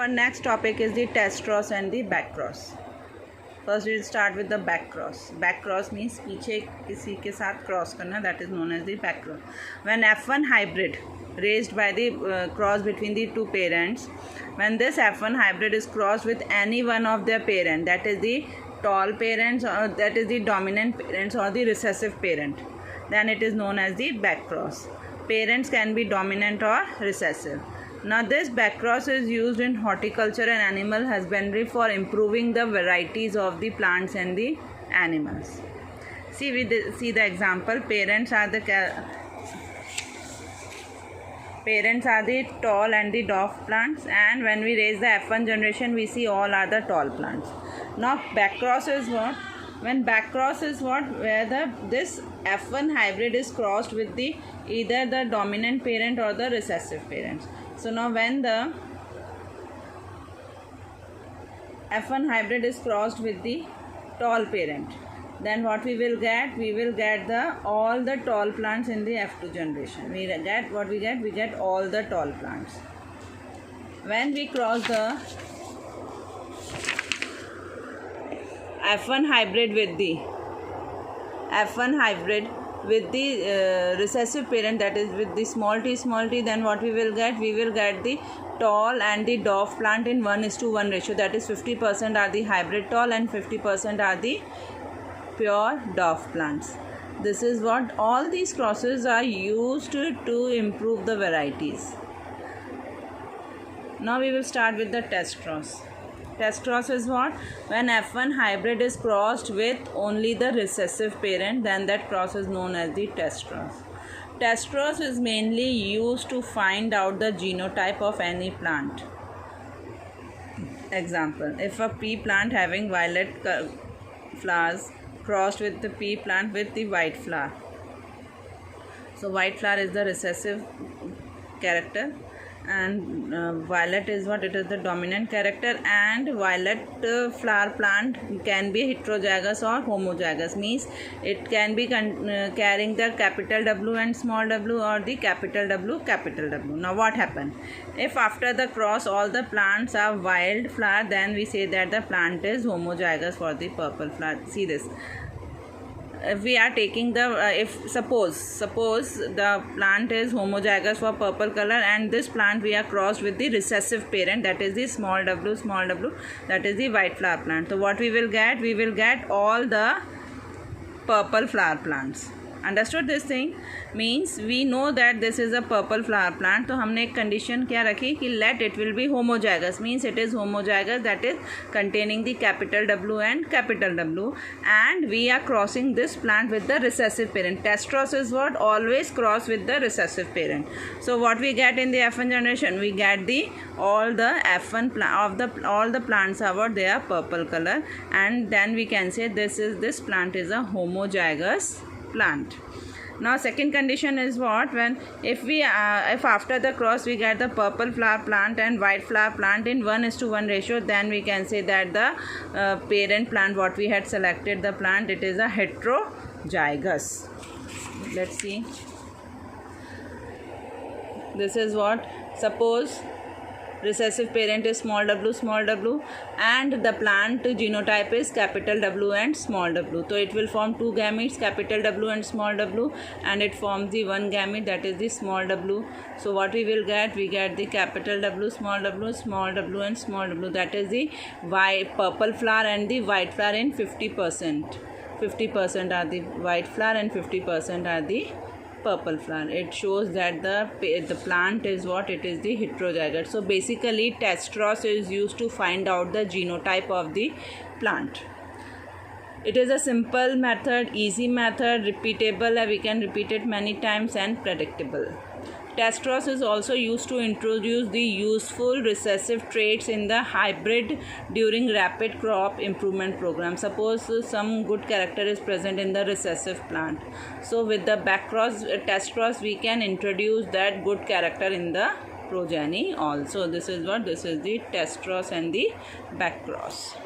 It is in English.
Our next topic is the test cross and the back cross. First we'll start with the back cross. Back cross means पीछे किसी के साथ cross करना, that is known as the back cross. When F1 hybrid raised by the cross between the two parents, when this F1 hybrid is crossed with any one of their parent, that is the tall parents or that is the dominant parents or the recessive parent, then it is known as the back cross. Parents can be dominant or recessive. Now this back cross is used in horticulture and animal husbandry for improving the varieties of the plants and the animals. See, we see the example. Parents are the tall and the dwarf plants, and when we raise the F1 generation, we see all are the tall plants. Now back cross is what? When back cross is what? Where this F1 hybrid is crossed with the either the dominant parent or the recessive parents. So now when the F1 hybrid is crossed with the tall parent, then what we will get? We will get all the tall plants in the F2 generation. We get what we get? We get all the tall plants. When we cross the F1 hybrid with the recessive parent, that is with the small t, then what we will get? We will get the tall and the dwarf plant in 1:1 ratio, that is 50% are the hybrid tall and 50% are the pure dwarf plants. This is what all these crosses are used to improve the varieties. Now we will start with the test cross. Test cross is what? When F1 hybrid is crossed with only the recessive parent, then that cross is known as the test cross. Test cross is mainly used to find out the genotype of any plant. Example, if a pea plant having violet flowers crossed with the pea plant with the white flower. So white flower is the recessive character, and violet is what? It is the dominant character, and violet flower plant can be heterozygous or homozygous, means it can be carrying the capital W and small w, or the capital W, capital W. Now what happened? If after the cross all the plants are wild flower, then we say that the plant is homozygous for the purple flower. See this. If we are taking the suppose the plant is homozygous for purple color, and this plant we are crossed with the recessive parent, that is the small w, that is the white flower plant. So what we will get? We will get all the purple flower plants. Understood this thing? Means we know that this is a purple flower plant. तो हमने एक condition क्या रखी कि let it will be homozygous, means it is homozygous, that is containing the capital W and capital W, and we are crossing this plant with the recessive parent. Test cross is what? Always cross with the recessive parent. So what we get in the F1 generation? We get all the F1 all the plants are what? They are purple color, and then we can say this plant is a homozygous plant. Now second condition is what? When if after the cross we get the purple flower plant and white flower plant in 1:1 ratio, then we can say that the parent plant what we had selected the plant, it is a heterozygous. Let's see. This is what? Suppose recessive parent is small w, and the plant genotype is capital W and small w. So it will form two gametes, capital W and small w, and it forms the one gamete, that is the small w. So what we will get? We get the capital W, small w and small w. That is the purple flower and the white flower in 50%. 50% are the white flower and 50% are the purple flower. It shows that the plant is what? It is the heterozygous. So basically test cross is used to find out the genotype of the plant. It is a simple method, easy method, repeatable, we can repeat it many times, and predictable. Test cross is also used to introduce the useful recessive traits in the hybrid during rapid crop improvement program. Suppose some good character is present in the recessive plant. So with the back cross, test cross, we can introduce that good character in the progeny also. This is what? This is the test cross and the back cross.